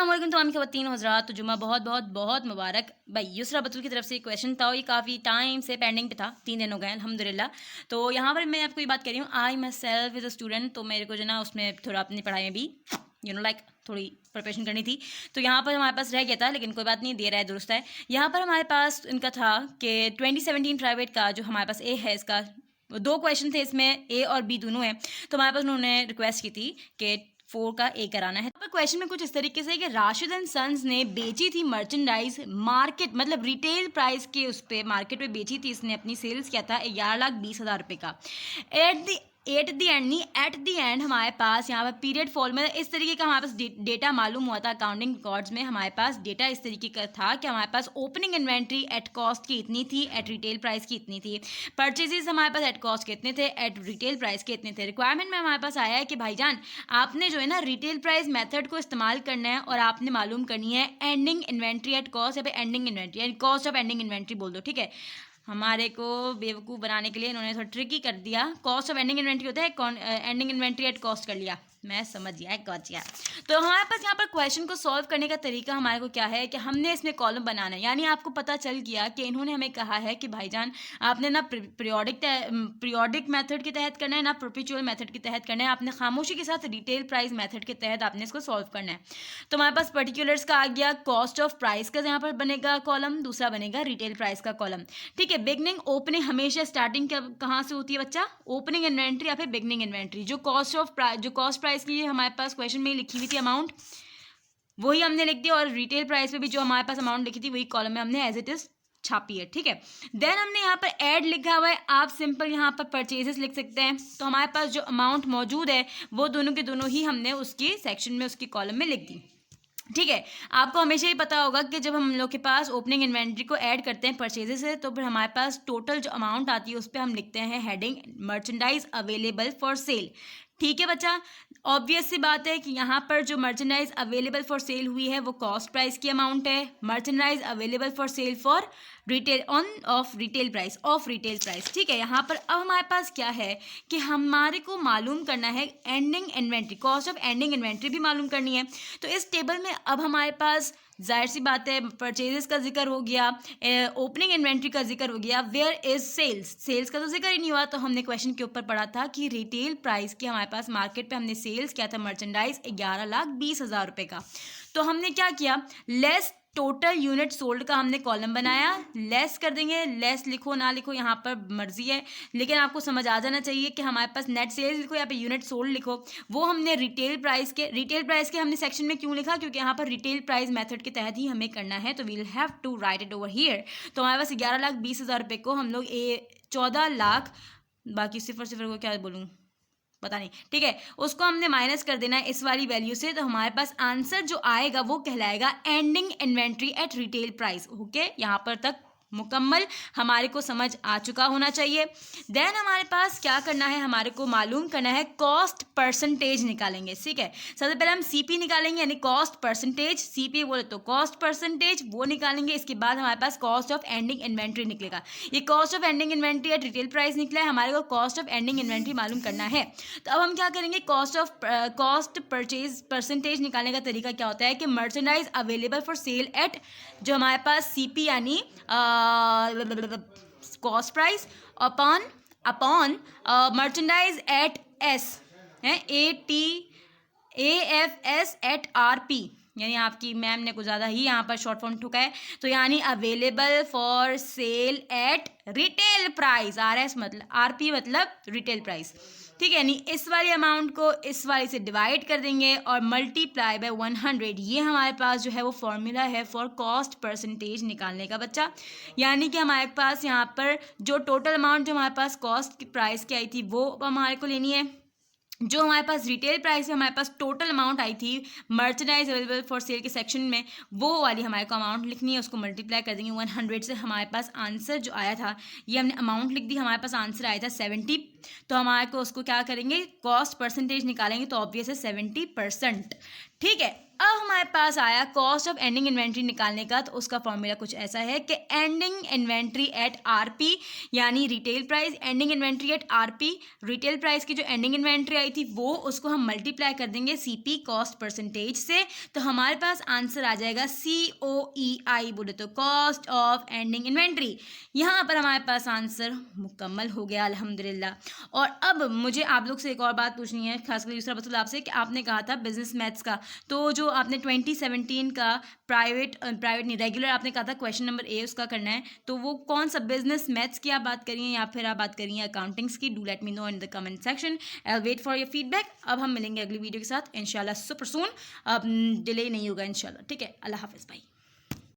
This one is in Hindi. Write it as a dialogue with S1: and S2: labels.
S1: अस्सलामुअलैकुम तमाम ख़वातीन हज़रात। तो जुम्मा बहुत बहुत बहुत मुबारक। भाई युसरा बतूल की तरफ से क्वेश्चन था और ये काफ़ी टाइम से पेंडिंग पे था, 3 दिन हो गए अल्हम्दुलिल्लाह। तो यहाँ पर मैं आपको ये बात कह रही हूँ, I myself is a student, तो मेरे को जो ना उसमें थोड़ा अपनी पढ़ाई में भी लाइक थोड़ी प्रिपरेशन करनी थी। तो यहाँ पर हमारे पास रह गया था, लेकिन कोई बात नहीं, दे रहा है दुरुस्त है। यहाँ पर हमारे पास इनका था कि 2017 प्राइवेट का जो हमारे पास ए है, इसका 2 क्वेश्चन थे, इसमें ए और बी दोनों हैं। तो हमारे पास उन्होंने रिक्वेस्ट की थी कि 4 का ए कराना है। पर क्वेश्चन में कुछ इस तरीके से कि राशिद एंड सन्स ने बेची थी मर्चेंडाइज मार्केट, मतलब रिटेल प्राइस के उस पर मार्केट में बेची थी। इसने अपनी सेल्स किया था 11,20,000 रुपये का। एट द एंड हमारे पास यहाँ पर पीरियड फॉल में इस तरीके का हमारे पास डेटा मालूम हुआ था। अकाउंटिंग रिकॉर्ड्स में हमारे पास डेटा इस तरीके का था कि हमारे पास ओपनिंग इन्वेंट्री एट कॉस्ट की इतनी थी, एट रिटेल प्राइस की इतनी थी। परचेजेस हमारे पास एट कॉस्ट के इतने थे, एट रिटेल प्राइस के इतने थे। रिक्वायरमेंट में हमारे पास आया है कि भाईजान आपने जो है ना रिटेल प्राइस मेथड को इस्तेमाल करना है और आपने मालूम करनी है एंडिंग इन्वेंट्री एट कॉस्ट या फिर एंडिंग इन्वेंट्री यानी कॉस्ट ऑफ एंडिंग इन्वेंट्री बोल दो, ठीक है। हमारे को बेवकूफ़ बनाने के लिए इन्होंने थोड़ा ट्रिकी कर दिया। कॉस्ट ऑफ एंडिंग इन्वेंट्री होता है, एंडिंग इन्वेंट्री एट कॉस्ट कर लिया, मैं समझ गया, गॉट। तो हमारे पास यहाँ पर क्वेश्चन को सॉल्व करने का तरीका हमारे को क्या है कि हमने इसमें कॉलम बनाना है। यानी आपको पता चल गया कि इन्होंने हमें कहा है कि भाईजान आपने ना पीरियोडिक मेथड के तहत करना है, ना परपेचुअल मेथड के तहत करना है, आपने खामोशी के साथ रिटेल प्राइस मेथड के तहत आपने इसको सॉल्व करना है। तो हमारे पास पर्टिकुलर्स का आ गया, कॉस्ट ऑफ प्राइस का यहाँ पर बनेगा कॉलम, दूसरा बनेगा रिटेल प्राइस का कॉलम, ठीक है। बिगनिंग ओपनिंग हमेशा स्टार्टिंग कहाँ से होती है बच्चा? ओपनिंग इन्वेंट्री या फिर बिगनिंग इन्वेंट्री। जो कॉस्ट प्राइस की हमारे पास क्वेश्चन में लिखी हुई थी अमाउंट, वही हमने लिख दिया, और रिटेल प्राइस पे भी जो हमारे पास अमाउंट लिखी थी वही कॉलम में हमने एज इट इज छापी है, ठीक है। देन हमने यहाँ पर ऐड लिखा हुआ है, आप सिंपल यहाँ पर परचेजेस लिख सकते हैं। तो हमारे पास जो अमाउंट मौजूद है वो दोनों के दोनों ही हमने उसकी सेक्शन में उसकी कॉलम में लिख दी, ठीक है। आपको हमेशा ही पता होगा कि जब हम लोग के पास ओपनिंग इन्वेंट्री को ऐड करते हैं परचेजेस से, तो फिर हमारे पास टोटल जो अमाउंट आती है उस पर हम लिखते हैं heading merchandise available for cell, ठीक है बच्चा। ऑब्वियस सी बात है कि यहाँ पर जो मर्चेंडाइज अवेलेबल फॉर सेल हुई है वो कॉस्ट प्राइस की अमाउंट है। Merchandise available for cell for retail of retail price, ठीक है। यहाँ पर अब हमारे पास क्या है कि हमारे को मालूम करना है ending inventory, cost of ending inventory भी मालूम करनी है। तो इस टेबल में अब हमारे पास जाहिर सी बात है परचेजेस का जिक्र हो गया, ओपनिंग इन्वेंट्री का जिक्र हो गया, वेयर इज सेल्स का तो जिक्र ही नहीं हुआ। तो हमने क्वेश्चन के ऊपर पढ़ा था कि रिटेल प्राइस की हमारे पास मार्केट पे हमने सेल्स किया था मर्चेंडाइज 11,20,000 रुपये का। तो हमने क्या किया, लेस टोटल यूनिट सोल्ड का हमने कॉलम बनाया, लेस कर देंगे, लेस लिखो ना लिखो यहाँ पर मर्जी है, लेकिन आपको समझ आ जाना चाहिए कि हमारे पास नेट सेल्स लिखो या पे यूनिट सोल्ड लिखो। वो हमने रिटेल प्राइस के हमने सेक्शन में क्यों लिखा, क्योंकि यहाँ पर रिटेल प्राइस मेथड के तहत ही हमें करना है, तो we'll have to write it over here. तो हमारे पास 11,20,000 रुपये को हम लोग 14 लाख, बाकी सिफर को क्या बोलूँ पता नहीं, ठीक है, उसको हमने माइनस कर देना है इस वाली वैल्यू से। तो हमारे पास आंसर जो आएगा वो कहलाएगा ending inventory at retail price. Okay, यहाँ पर तक मुकम्मल हमारे को समझ आ चुका होना चाहिए। देन हमारे पास क्या करना है, हमारे को मालूम करना है कॉस्ट परसेंटेज निकालेंगे, ठीक है। सबसे पहले हम सीपी निकालेंगे यानी कॉस्ट परसेंटेज, सीपी बोले तो कॉस्ट परसेंटेज, वो निकालेंगे। इसके बाद हमारे पास कॉस्ट ऑफ एंडिंग इन्वेंट्री निकलेगा। ये cost of ending inventory at retail price निकला है, हमारे को कॉस्ट ऑफ एंडिंग इन्वेंट्री मालूम करना है। तो अब हम क्या करेंगे, कॉस्ट परचेज परसेंटेज निकालने का तरीका क्या होता है कि merchandise available for sale at, जो हमारे पास सीपी यानी cost price upon merchandise at S है AFS एट RP, यानी आपकी मैम ने कुछ ज़्यादा ही यहाँ पर शॉर्ट फॉर्म ठुका है। तो यानी available for sale at retail price, RS मतलब RP मतलब रिटेल प्राइस, ठीक है। यानी इस वाली अमाउंट को इस वाली से डिवाइड कर देंगे और मल्टीप्लाई बाय 100। ये हमारे पास जो है वो फॉर्मूला है फॉर कॉस्ट परसेंटेज निकालने का बच्चा। यानी कि हमारे पास यहाँ पर जो टोटल अमाउंट जो हमारे पास कॉस्ट की प्राइस की आई थी वो हमारे को लेनी है। जो हमारे पास रिटेल प्राइस में हमारे पास टोटल अमाउंट आई थी मर्चेंडाइज अवेलेबल फॉर सेल के सेक्शन में, वो वाली हमारे को अमाउंट लिखनी है, उसको मल्टीप्लाई कर देंगे 100 से। हमारे पास आंसर जो आया था ये हमने अमाउंट लिख दी, हमारे पास आंसर आया था 70। तो हमारे को उसको क्या करेंगे, कॉस्ट परसेंटेज निकालेंगे, तो ऑब्वियस है 70%, ठीक है। अब हमारे पास आया कॉस्ट ऑफ एंडिंग इन्वेंट्री निकालने का, तो उसका फॉर्मूला कुछ ऐसा है कि एंडिंग इन्वेंट्री एट आरपी यानी retail price, ending inventory at RP, retail price की जो एंडिंग इन्वेंट्री आई थी वो, उसको हम मल्टीप्लाई कर देंगे सीपी कॉस्ट परसेंटेज से, तो हमारे पास आंसर आ जाएगा COEI, बोले तो कॉस्ट ऑफ एंडिंग इन्वेंट्री। यहाँ पर हमारे पास आंसर मुकम्मल हो गया अल्हम्दुलिल्लाह। और अब मुझे आप लोग से एक और बात पूछनी है, खासकर यूसरा बतूल आपसे, कि आपने कहा था बिजनेस मैथ्स का, तो जो आपने 2017 का प्राइवेट नहीं रेगुलर आपने कहा था क्वेश्चन नंबर ए उसका करना है, तो वो कौन सा बिजनेस मैथ्स की आप बात करिए या फिर आप बात करिए अकाउंटिंग्स की? Do let me know in the comment section, I will wait for your feedback. अब हम मिलेंगे अगली वीडियो के साथ इंशाल्लाह सुपर सून, अब डिले नहीं होगा इंशाल्लाह, ठीक है? अल्लाह हाफिज़ भाई।